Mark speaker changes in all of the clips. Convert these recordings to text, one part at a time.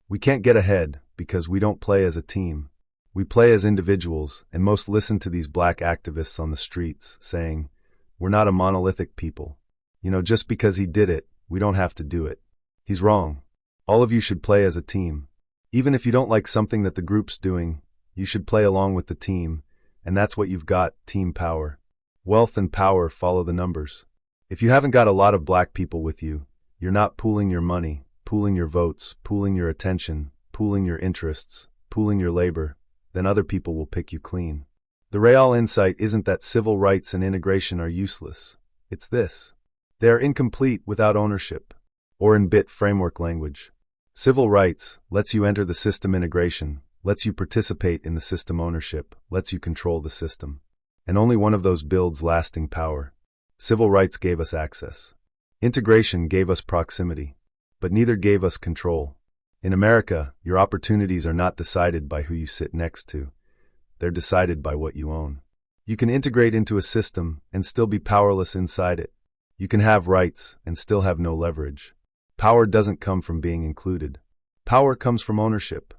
Speaker 1: We can't get ahead because we don't play as a team. We play as individuals, and most listen to these black activists on the streets saying, "We're not a monolithic people. Just because he did it, we don't have to do it." He's wrong. All of you should play as a team. Even if you don't like something that the group's doing, you should play along with the team, and that's what you've got, team power. Wealth and power follow the numbers. If you haven't got a lot of black people with you, you're not pooling your money, pooling your votes, pooling your attention, pooling your interests, pooling your labor, then other people will pick you clean. The real insight isn't that civil rights and integration are useless. It's this. They are incomplete without ownership. Or in BIT framework language. Civil rights lets you enter the system integration, lets you participate in the system ownership, lets you control the system. And only one of those builds lasting power. Civil rights gave us access. Integration gave us proximity. But neither gave us control. In America, your opportunities are not decided by who you sit next to. They're decided by what you own. You can integrate into a system and still be powerless inside it. You can have rights and still have no leverage. Power doesn't come from being included. Power comes from ownership.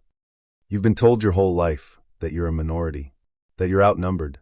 Speaker 1: You've been told your whole life that you're a minority, that you're outnumbered,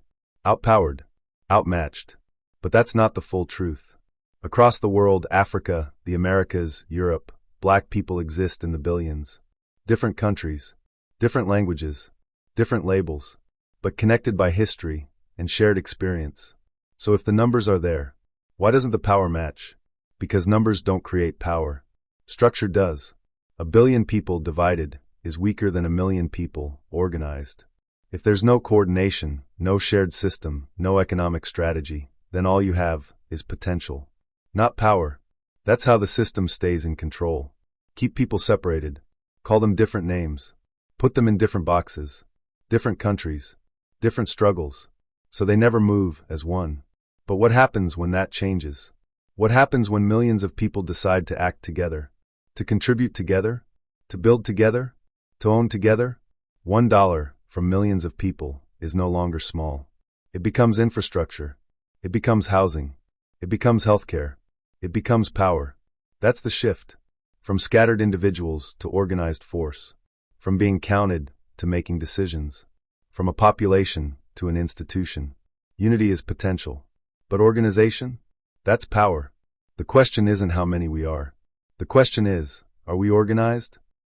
Speaker 1: outpowered, outmatched. But that's not the full truth. Across the world, Africa, the Americas, Europe, black people exist in the billions. Different countries, different languages, different labels, but connected by history and shared experience. So if the numbers are there, why doesn't the power match? Because numbers don't create power. Structure does. 1 billion people divided is weaker than 1 million people organized. If there's no coordination, no shared system, no economic strategy, then all you have is potential. Not power. That's how the system stays in control. Keep people separated. Call them different names. Put them in different boxes. Different countries. Different struggles. So they never move as one. But what happens when that changes? What happens when millions of people decide to act together? To contribute together? To build together? To own together? $1 from millions of people is no longer small. It becomes infrastructure. It becomes housing. It becomes healthcare. It becomes power. That's the shift. From scattered individuals to organized force. From being counted to making decisions. From a population to an institution. Unity is potential. But organization? That's power. The question isn't how many we are. The question is, are we organized?